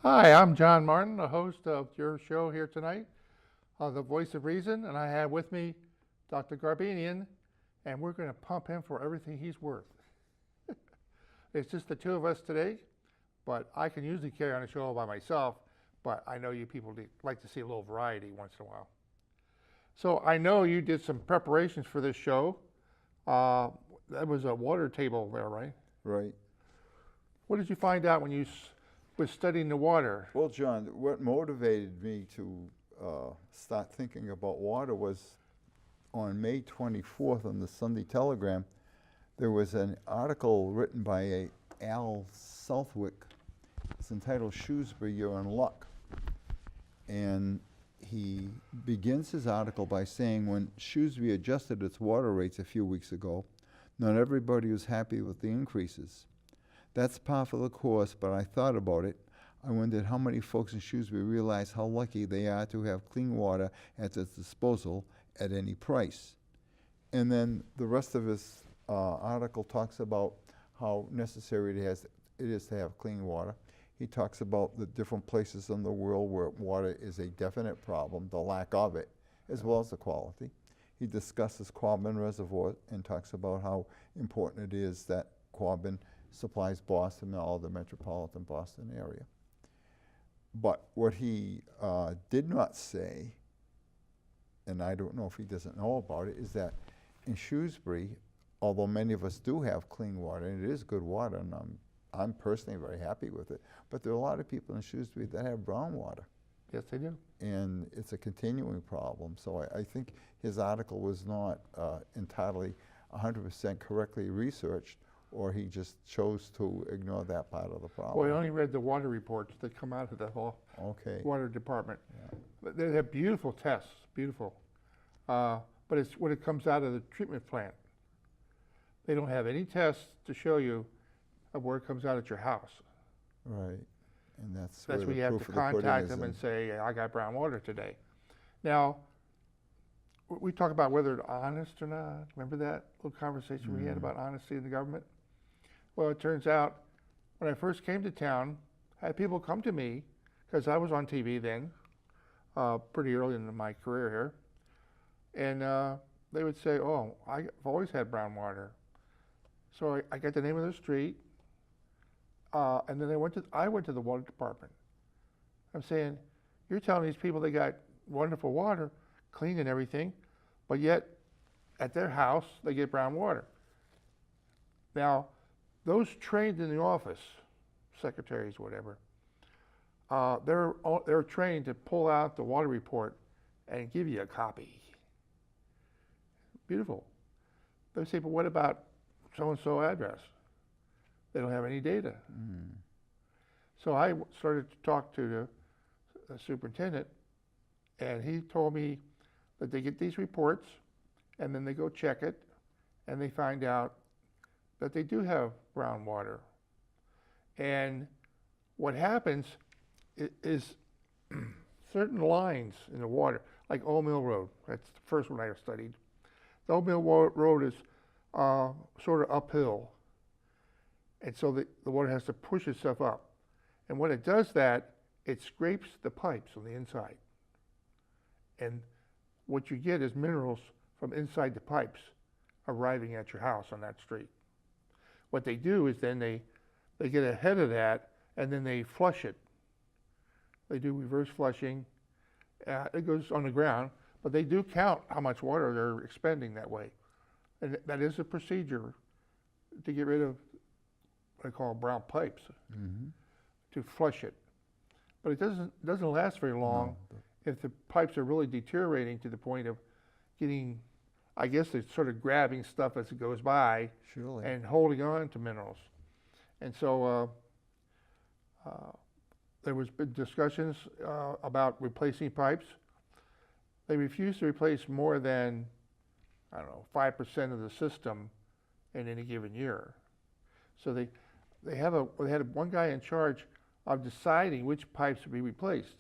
Hi, I'm John Martin, the host of your show here tonight, The Voice of Reason, and I have with me Dr. Garabedian, and we're going to pump him for everything he's worth. It's just the two of us today, but I can usually carry on a show by myself, but I know you people like to see a little variety once in a while. So I know you did some preparations for this show. That was a water table there, right? Right. What did you find out when you was studying the water? Well, John, what motivated me to start thinking about water was on May 24th on the Sunday Telegram, there was an article written by Al Southwick. It's entitled Shrewsbury, You're in Luck. And he begins his article by saying when Shrewsbury adjusted its water rates a few weeks ago, not everybody was happy with the increases. That's par for the course, but I thought about it. I wondered how many folks in Shrewsbury realize how lucky they are to have clean water at their disposal at any price. And then the rest of his article talks about how necessary it is to have clean water. He talks about the different places in the world where water is a definite problem, the lack of it, as well as the quality. He discusses Quabbin Reservoir and talks about how important it is that Quabbin supplies Boston and all the metropolitan Boston area. But what he did not say, and I don't know if he doesn't know about it, is that in Shrewsbury, although many of us do have clean water, and it is good water, and I'm personally very happy with it, but there are a lot of people in Shrewsbury that have brown water. Yes, they do. And it's a continuing problem. So I think his article was not entirely 100% correctly researched, or he just chose to ignore that part of the problem. Well, I only read the water reports that come out of the whole water department. Yeah. But they have beautiful tests, beautiful. But it's when it comes out of the treatment plant. They don't have any tests to show you of where it comes out at your house. Right. And that's where you have to contact them and say, I got brown water today. Now, we talk about whether it's honest or not. Remember that little conversation we had about honesty in the government? Well, it turns out when I first came to town, I had people come to me, because I was on TV then, pretty early in my career here, and they would say, oh, I've always had brown water. So I got the name of the street, and then I went to the water department. I'm saying, you're telling these people they got wonderful water, clean and everything, but yet at their house they get brown water. Now, those trained in the office, secretaries, whatever, they're trained to pull out the water report and give you a copy. Beautiful. They say, but what about so-and-so address? They don't have any data. So I started to talk to the superintendent, and he told me that they get these reports, and then they go check it, and they find out that they do have brown water. And what happens is certain lines in the water, like Old Mill Road, that's the first one I studied. The Old Mill Road is sort of uphill, and so the water has to push itself up. And when it does that, it scrapes the pipes on the inside. And what you get is minerals from inside the pipes arriving at your house on that street. What they do is then they get ahead of that, and then they flush it. They do reverse flushing. It goes on the ground, but they do count how much water they're expending that way. And that is a procedure to get rid of what I call brown pipes, to flush it. But it doesn't last very long if the pipes are really deteriorating to the point of getting, I guess it's sort of grabbing stuff as it goes by and holding on to minerals. And so there was big discussions about replacing pipes. They refused to replace more than, 5% of the system in any given year. So they had one guy in charge of deciding which pipes would be replaced.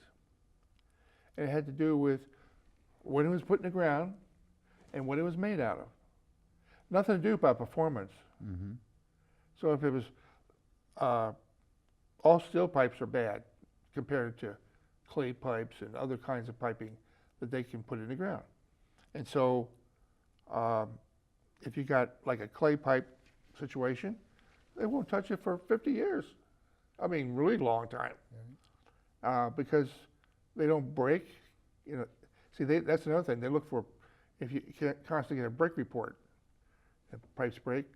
And it had to do with when it was put in the ground and what it was made out of. Nothing to do about performance. So if it was all steel pipes are bad. compared to clay pipes and other kinds of piping that they can put in the ground. And so if you got like a clay pipe situation, they won't touch it for 50 years. I mean, really long time. Because they don't break. You know, see, that's another thing. They look for, if you can't constantly get a break report, if pipes break,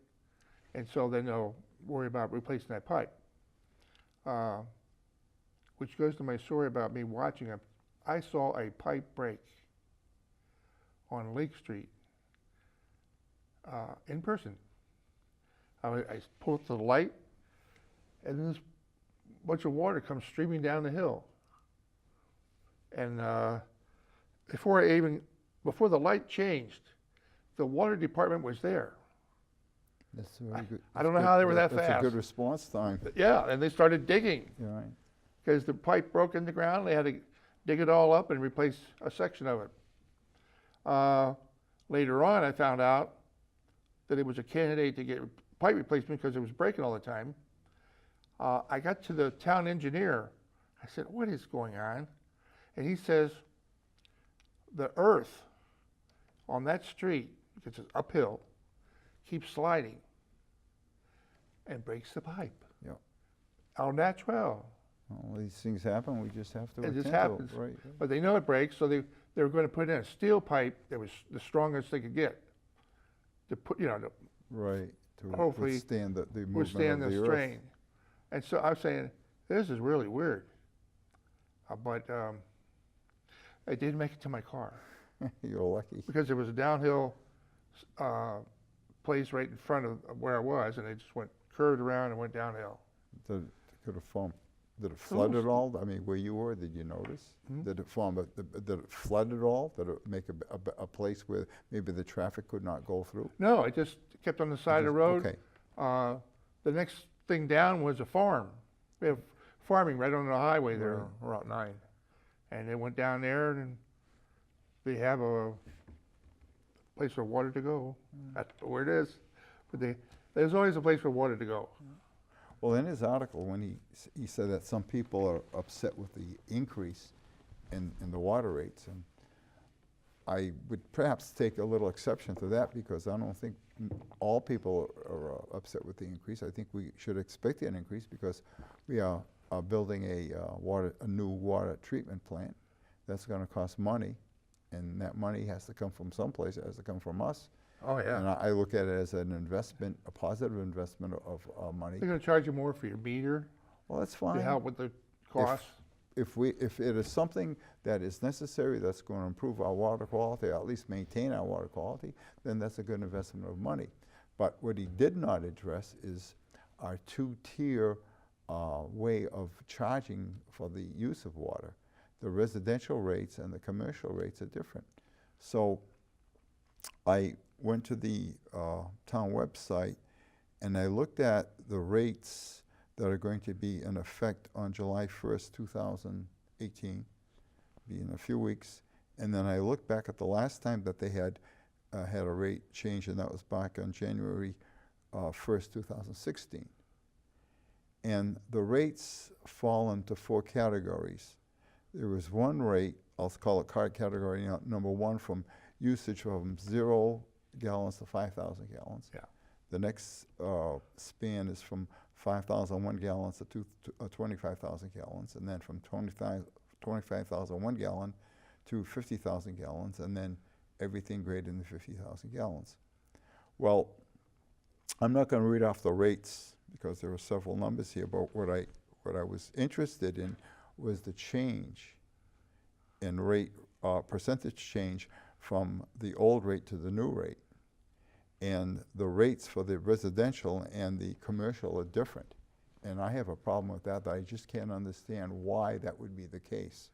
and so then they'll worry about replacing that pipe. Which goes to my story about me watching I saw a pipe break on Lake Street in person. I pulled up to the light, and then this bunch of water comes streaming down the hill. And before the light changed, the water department was there. That's very good. I don't know how they were that That's fast. a good response time. Yeah, and they started digging. You're right. Because the pipe broke in the ground, they had to dig it all up and replace a section of it. Later on, I found out that it was a candidate to get pipe replacement because it was breaking all the time. I got to the town engineer. I said, "What is going on?" And he says, "The earth on that street, because it's uphill, keeps sliding and breaks the pipe." Yep. Au naturel. Well, these things happen. We just have to It attend just to happens. it. Right. But they know it breaks, so they were going to put in a steel pipe that was the strongest they could get to put, to Right. To hopefully withstand the movement withstand of the the strain. And so I was saying, this is really weird. But I did make it to my car earth. You're lucky. because there was a downhill place right in front of where I was, and it just curved around and went downhill. Did it flood at all? I mean, where you were, did you notice? Did it form? Did it flood at all? Did it make a place where maybe the traffic could not go through? No, it just kept on the side of the road. Okay. The next thing down was a farm. We have farming right on the highway there, Route 9. And they went down there, and they have a place for water to go. That's where it is. But there's always a place for water to go. Well, in his article, when he said that some people are upset with the increase in the water rates, and I would perhaps take a little exception to that because I don't think all people are upset with the increase. I think we should expect an increase because we are building a new water treatment plant. That's going to cost money, and that money has to come from someplace. It has to come from us. Oh, yeah. And I look at it as an investment, a positive investment of money. They're going to charge you more for your meter Well, that's fine. to help with the cost. If it is something that is necessary that's going to improve our water quality, or at least maintain our water quality, then that's a good investment of money. But what he did not address is our two-tier way of charging for the use of water. The residential rates and the commercial rates are different. So I went to the town website and I looked at the rates that are going to be in effect on July 1st, 2018, be in a few weeks. And then I looked back at the last time that they had a rate change, and that was back on January 1st, 2016. And the rates fall into 4 categories. There was one rate, I'll call it category number 1, from usage from 0 gallons to 5,000 gallons. Yeah. The next span is from 5,001 gallons to 25,000 gallons, and then from 25,001 gallon to 50,000 gallons, and then everything greater than 50,000 gallons. Well, I'm not going to read off the rates because there are several numbers here, but what I was interested in was the change in rate, percentage change from the old rate to the new rate. And the rates for the residential and the commercial are different. And I have a problem with that. I just can't understand why that would be the case.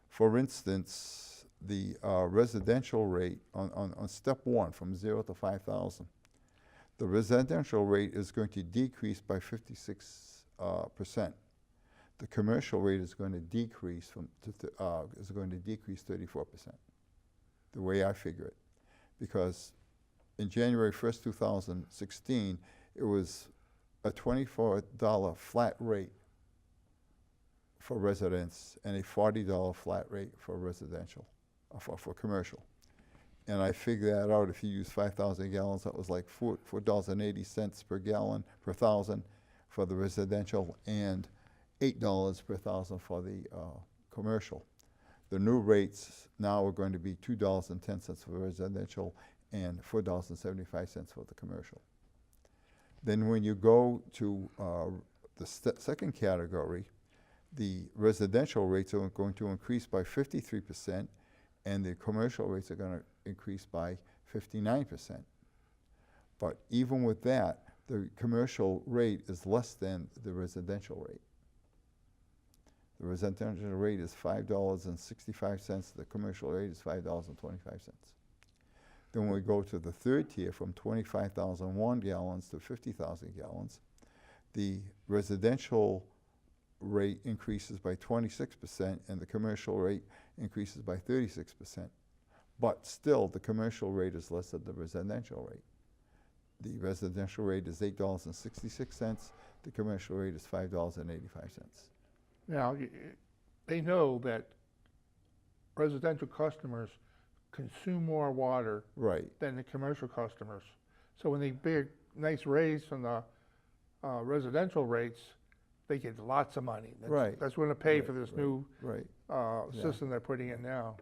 For instance, the residential rate on step 1 from 0 to 5,000, the residential rate is going to decrease by 56%. The commercial rate is going to decrease is going to decrease 34%. The way I figure it, because in January 1st, 2016, it was a $24 flat rate for residents and a $40 flat rate for residential, for commercial. And I figured that out. If you use 5,000 gallons, that was like $4.80 per gallon per thousand for the residential, and $8 per thousand for the commercial. The new rates now are going to be $2.10 for residential and $4.75 for the commercial. Then when you go to the second category, the residential rates are going to increase by 53%, and the commercial rates are going to increase by 59%. But even with that, the commercial rate is less than the residential rate. The residential rate is $5.65, the commercial rate is $5.25. Then we go to the third tier from 25,001 gallons to 50,000 gallons. The residential rate increases by 26% and the commercial rate increases by 36%. But still, the commercial rate is less than the residential rate. The residential rate is $8.66, the commercial rate is $5.85. Now, they know that residential customers consume more water Right. than the commercial customers. So when they big nice raise from the residential rates, they get lots of money. Right. That's going to pay Right, for this right, new Right. system they're putting in now.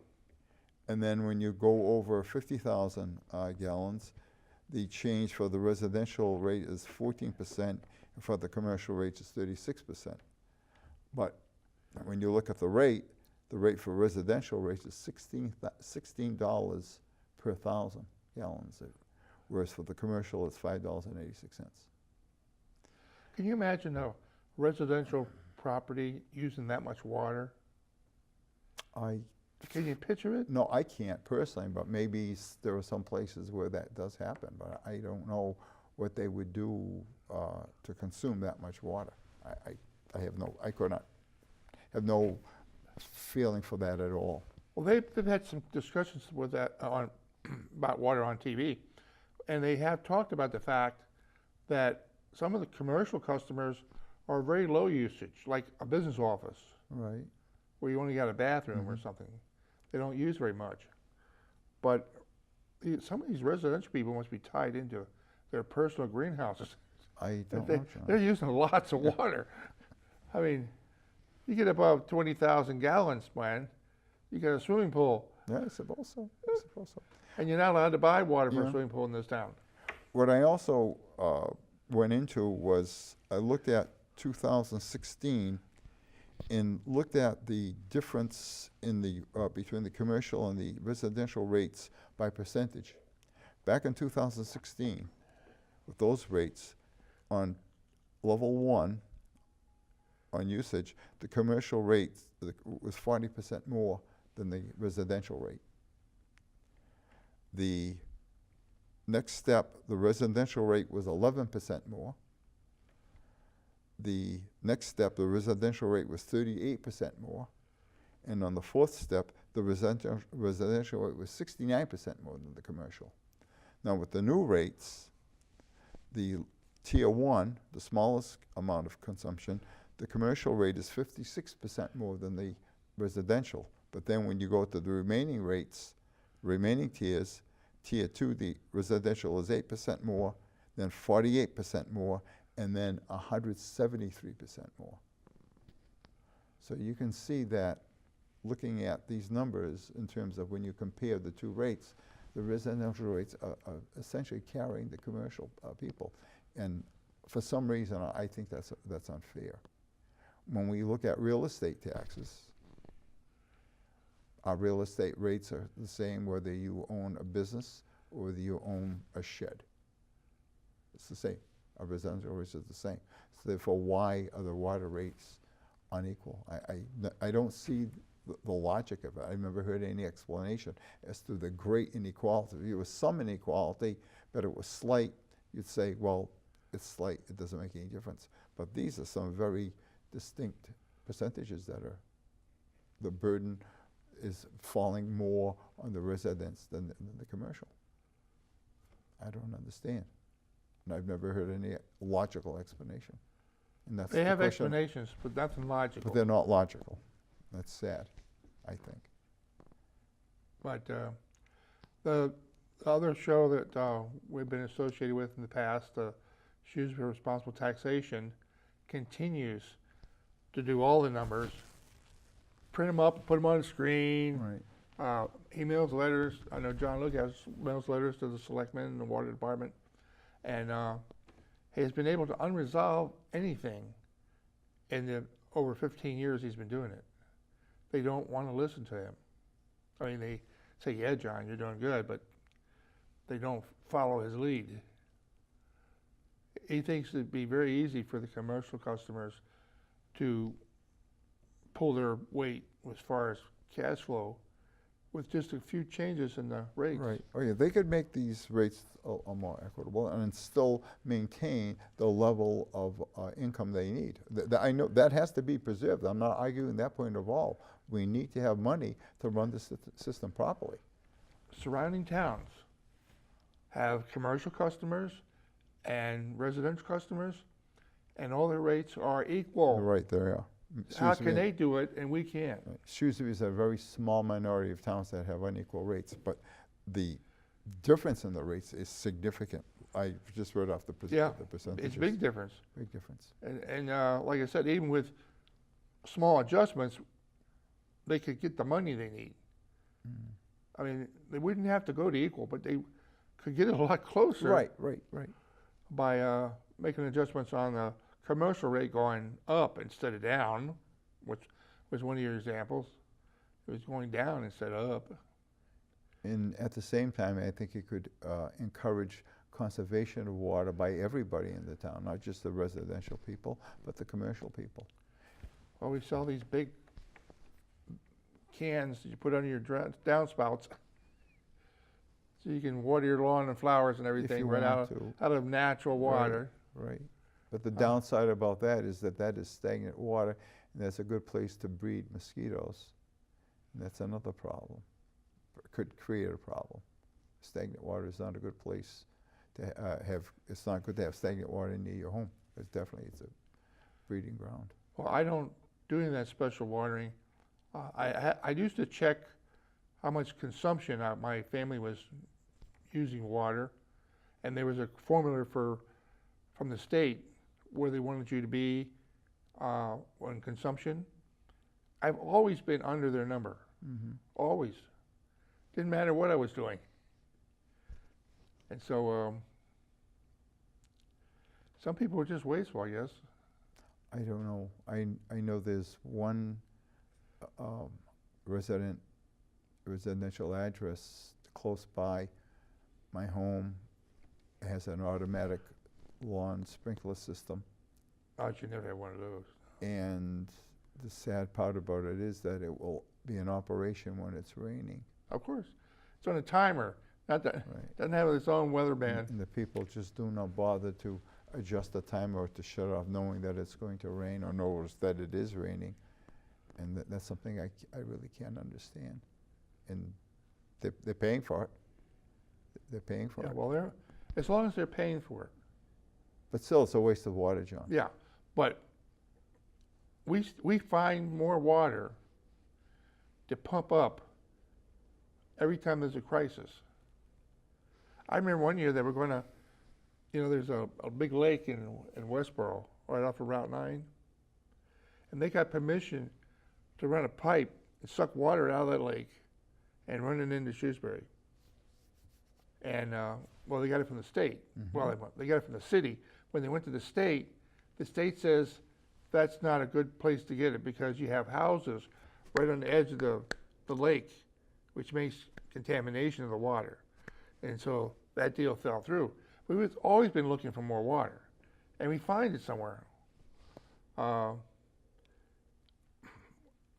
And then when you go over 50,000 gallons, the change for the residential rate is 14%, and for the commercial rate is 36%. But when you look at the rate for residential rates is $16 per thousand gallons, whereas for the commercial it's $5.86. Can you imagine a residential property using that much water? Can you picture it? No, I can't personally, but maybe there are some places where that does happen, but I don't know what they would do to consume that much water. I have no feeling for that at all. Well, they've had some discussions with that about water on TV, and they have talked about the fact that some of the commercial customers are very low usage, like a business office, Right. where you only got a bathroom or something. They don't use very much. But some of these residential people must be tied into their personal greenhouses. I don't know, John. They're using lots of water. I mean, you get above 20,000 gallons, man, you got a swimming pool. Yeah, I suppose so. I suppose so. And you're not allowed to buy water for Yeah. a swimming pool in this town. What I also went into was I looked at 2016 and looked at the difference in the between the commercial and the residential rates by percentage. Back in 2016, with those rates on level 1 on usage, the commercial rate was 40% more than the residential rate. The next step, the residential rate was 11% more. The next step, the residential rate was 38% more. And on the fourth step, the residential rate was 69% more than the commercial. Now with the new rates, the tier 1, the smallest amount of consumption, the commercial rate is 56% more than the residential. But then when you go to the remaining rates, remaining tiers, tier 2, the residential is 8% more, then 48% more, and then 173% more. So you can see that looking at these numbers in terms of when you compare the two rates, the residential rates are essentially carrying the commercial people. And for some reason, I think that's unfair. When we look at real estate taxes, our real estate rates are the same whether you own a business or whether you own a shed. It's the same. Our residential rates are the same. So therefore, why are the water rates unequal? I don't see the logic of it. I've never heard any explanation as to the great inequality. If there was some inequality, but it was slight, you'd say, well, it's slight, it doesn't make any difference. But these are some very distinct percentages that are, the burden is falling more on the residents than the commercial. I don't understand. And I've never heard any logical explanation. And that's They the have question. explanations, but nothing logical. But they're not logical. That's sad, I think. But the other show that we've been associated with in the past, Shrewsbury Responsible Taxation, continues to do all the numbers, print them up, put them on the screen, Right. emails, letters. I know John Luke has mails letters to the selectmen and the water department, and he has been able to unresolve anything in the over 15 years he's been doing it. They don't want to listen to him. I mean, they say, yeah, John, you're doing good, but they don't follow his lead. He thinks it'd be very easy for the commercial customers to pull their weight as far as cash flow with just a few changes in the rates. Right. Oh, yeah, they could make these rates more equitable and still maintain the level of income they need. I know that has to be preserved. I'm not arguing that point at all. We need to have money to run the system properly. Surrounding towns have commercial customers and residential customers, and all their rates are equal. Right, there, yeah. How can they do it and we can't? Right. Shrewsbury is a very small minority of towns that have unequal rates, but the difference in the rates is significant. I just read off the percentages. It's a big difference. Big difference. And like I said, even with small adjustments, they could get the money they need. I mean, they wouldn't have to go to equal, but they could get it a lot closer. Right. By making adjustments on the commercial rate going up instead of down, which was one of your examples. It was going down instead of up. And at the same time, I think it could encourage conservation of water by everybody in the town, not just the residential people, but the commercial people. Well, we sell these big cans that you put under your downspouts so you can water your lawn and flowers and everything right out of natural water. Right. But the downside about that is that is stagnant water, and that's a good place to breed mosquitoes. And that's another problem. It could create a problem. Stagnant water is not a good place to have. It's not good to have stagnant water near your home. It's a breeding ground. Well, I don't do any of that special watering. I used to check how much consumption my family was using water, and there was a formula from the state where they wanted you to be on consumption. I've always been under their number. Always. Didn't matter what I was doing. And so some people are just wasteful, I guess. I don't know. I know there's one residential address close by my home. It has an automatic lawn sprinkler system. I should never have one of those. And the sad part about it is that it will be in operation when it's raining. Of course. It's on a timer. Not that doesn't have its own weather band. And the people just do not bother to adjust the timer or to shut off knowing that it's going to rain or knows that it is raining. And that's something I really can't understand. And they're paying for it. They're paying for it. Well, as long as they're paying for it. But still, it's a waste of water, John. Yeah, but we find more water to pump up every time there's a crisis. I remember one year they were going to, there's a big lake in Westboro, right off of Route 9, and they got permission to run a pipe and suck water out of that lake and run it into Shrewsbury. And, well, they got it from the state. Well, they got it from the city. When they went to the state says that's not a good place to get it because you have houses right on the edge of the lake, which makes contamination of the water. And so that deal fell through. We've always been looking for more water, and we find it somewhere.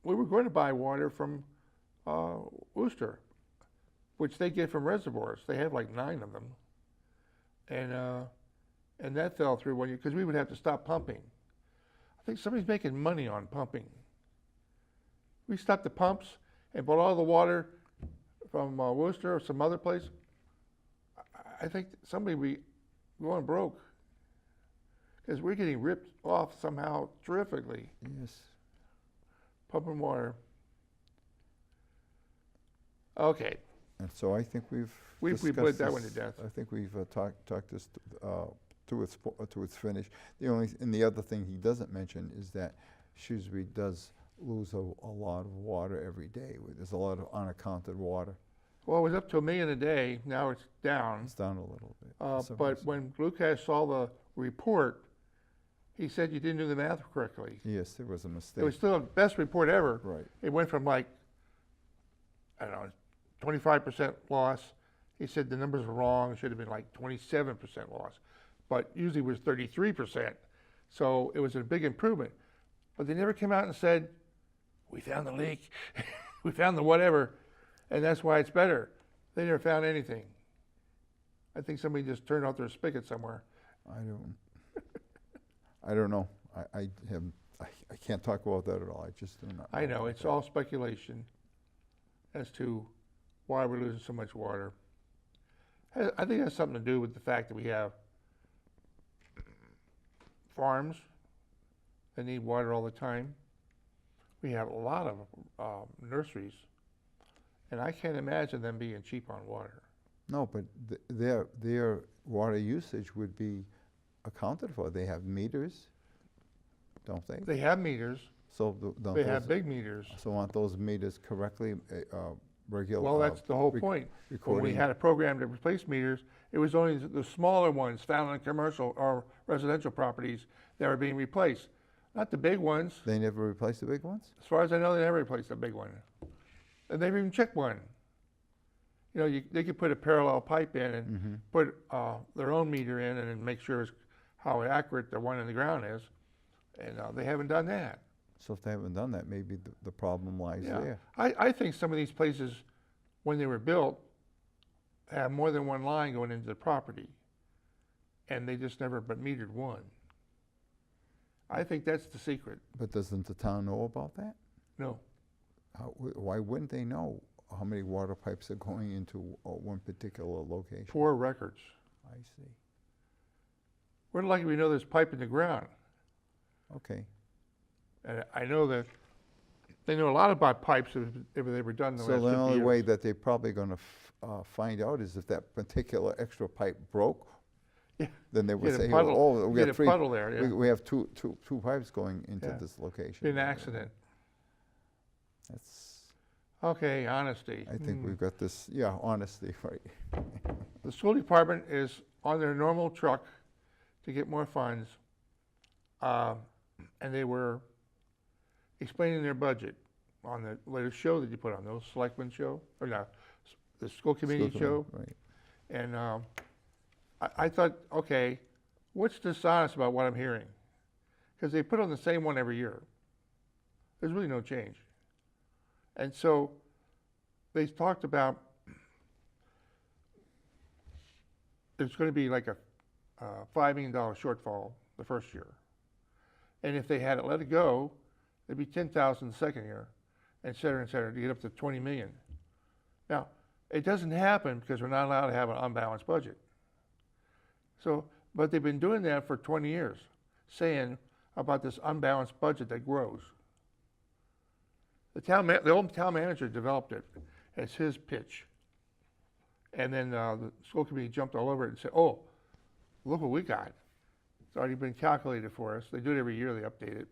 We were going to buy water from Worcester, which they get from reservoirs. They have like 9 of them. And that fell through one year because we would have to stop pumping. I think somebody's making money on pumping. We stopped the pumps and bought all the water from Worcester or some other place. I think somebody be going broke because we're getting ripped off somehow terrifically, Yes. pumping water. Okay, And so I think we've we discussed bled that this- one to death. I think we've talked this to its finish. And the other thing he doesn't mention is that Shrewsbury does lose a lot of water every day. There's a lot of unaccounted water. Well, it was up to 1 million a day, now it's down. It's down a little bit. So But it's- when Lucas saw the report, he said you didn't do the math correctly. Yes, there was a It mistake. was still the best report ever. Right. It went from like, I don't know, 25% loss. He said the numbers were wrong, it should have been like 27% loss. But usually it was 33%. So it was a big improvement. But they never came out and said, we found the leak, we found the whatever, and that's why it's better. They never found anything. I think somebody just turned off their spigot somewhere. I don't know. I can't talk about that at all. I just do not. I know, about it's that. all speculation as to why we're losing so much water. I think it has something to do with the fact that we have farms that need water all the time. We have a lot of nurseries, and I can't imagine them being cheap on water. No, but their water usage would be accounted for. They have meters, don't they? They have meters, So don't they those, have big meters. so aren't those meters correctly regular? Well, that's the whole rec- point. When we recording? had a program to replace meters, it was only the smaller ones found on commercial or residential properties that were being replaced, not the big ones. They never replaced the big ones? As far as I know, they never replaced a big one. And they've even checked one. You know, they could put a parallel pipe in and put their own meter in and then make sure how accurate the one in the ground is. And they haven't done that. So if they haven't done that, maybe the problem lies Yeah. there. I think some of these places, when they were built, have more than one line going into the property. And they just never but metered one. I think that's the secret. But doesn't the town know about that? No. Why wouldn't they know how many water pipes are going into one particular location? Poor records. I see. We're lucky we know there's pipe in the ground. Okay. And I know that they know a lot about pipes if they were done in the So last 50 the only years. way that they're probably going to find out is if that particular extra pipe broke. Yeah. Then they would Get a say, puddle, oh, we get got a three. puddle there, yeah. We have two pipes going into Yeah. this location. Been an accident. That's. Okay, honesty. I think we've got this. Yeah, honesty, right? The school department is on their normal truck to get more funds. And they were explaining their budget on the latest show that you put on, the selectmen show, or no, the school committee show. Right. And I thought, okay, what's dishonest about what I'm hearing? Because they put on the same one every year. There's really no change. And so they talked about there's going to be like a $5 million shortfall the first year. And if they had let it go, it'd be 10,000 the second year, et cetera, to get up to 20 million. Now, it doesn't happen because we're not allowed to have an unbalanced budget. So, but they've been doing that for 20 years, saying about this unbalanced budget that grows. The old town manager developed it as his pitch. And then the school committee jumped all over it and said, oh, look what we got. It's already been calculated for us. They do it every year, they update it.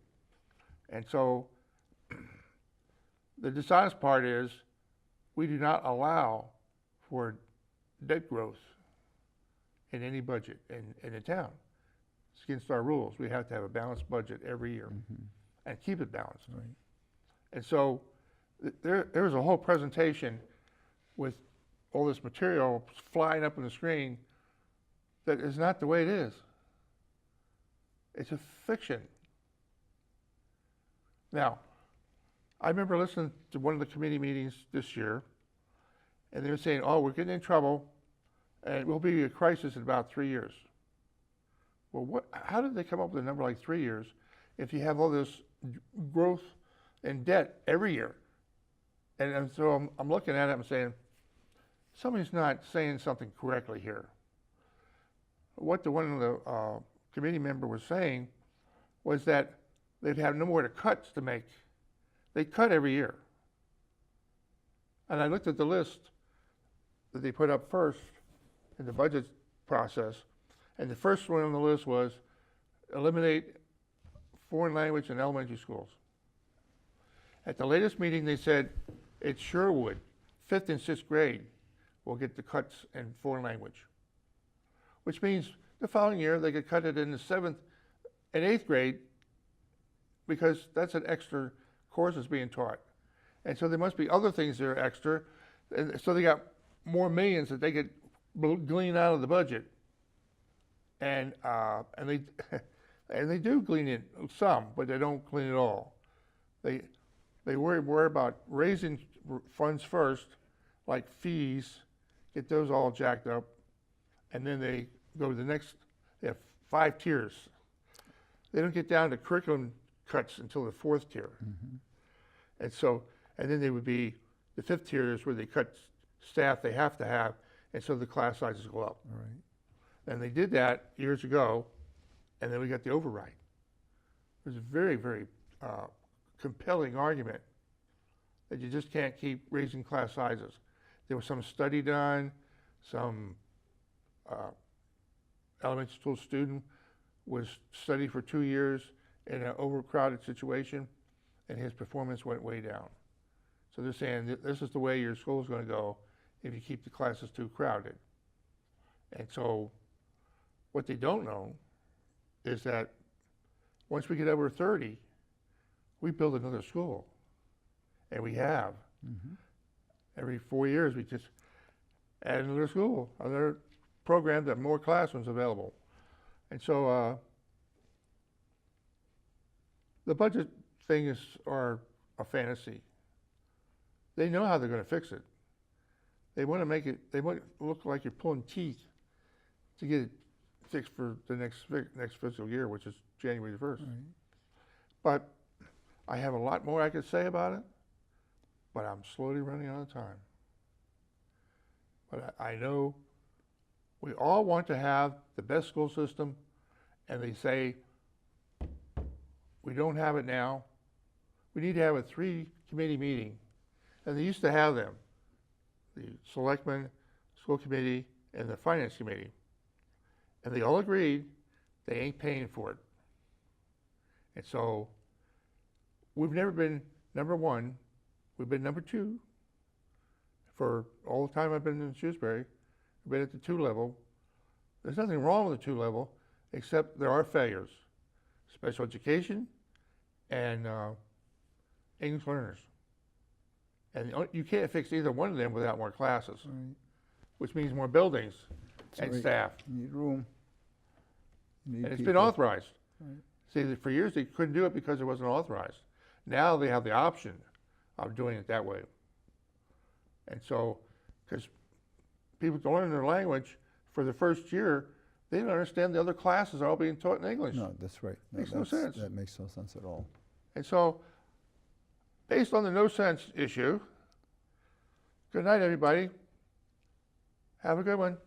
And so the dishonest part is we do not allow for debt growth in any budget in the town. It's against our rules. We have to have a balanced budget every year and keep it balanced. Right. And so there was a whole presentation with all this material flying up on the screen that is not the way it is. It's a fiction. Now, I remember listening to one of the committee meetings this year, and they were saying, oh, we're getting in trouble, and it will be a crisis in about 3 years. Well, how did they come up with a number like 3 years if you have all this growth and debt every year? And so I'm looking at it, I'm saying, somebody's not saying something correctly here. What one of the committee member was saying was that they'd have no more cuts to make. They cut every year. And I looked at the list that they put up first in the budget process, and the first one on the list was eliminate foreign language in elementary schools. At the latest meeting, they said it sure would. 5th and 6th grade will get the cuts in foreign language, which means the following year they could cut it in the 7th and 8th grade because that's an extra course that's being taught. And so there must be other things that are extra. And so they got more millions that they could glean out of the budget. And they and they do glean in some, but they don't glean it all. They worry about raising funds first, like fees, get those all jacked up, and then they go to the next. They have 5 tiers. They don't get down to curriculum cuts until the 4th tier. And so, and then they would be the 5th tier is where they cut staff they have to have, and so the class sizes go up. All right. And they did that years ago, and then we got the override. It was a very, very compelling argument that you just can't keep raising class sizes. There was some study done, some elementary school student was studied for 2 years in an overcrowded situation, and his performance went way down. So they're saying that this is the way your school is going to go if you keep the classes too crowded. And so what they don't know is that once we get over 30, we build another school. And we have. Every 4 years, we just add another school, another program that have more classrooms available. And so the budget thing are a fantasy. They know how they're going to fix it. They want to make it, they want it to look like you're pulling teeth to get it fixed for the next fiscal year, which is January the 1st. Right. But I have a lot more I could say about it, but I'm slowly running out of time. But I know we all want to have the best school system, and they say we don't have it now. We need to have a 3-committee meeting. And they used to have them, the selectmen, school committee, and the finance committee. And they all agreed they ain't paying for it. And so we've never been number 1. We've been number 2 for all the time I've been in Shrewsbury. We've been at the 2 level. There's nothing wrong with the 2 level, except there are failures. Special education and English learners. And you can't fix either one of them without more classes, Right. which means more buildings That's and right. staff. You need room. You need And it's people. been authorized. Right. See, for years they couldn't do it because it wasn't authorized. Now they have the option of doing it that way. And so, because people to learn their language for the first year, they don't understand the other classes are all being taught in English. No, that's right. Makes no sense. That makes no sense at all. And so, based on the no sense issue, good night, everybody. Have a good one.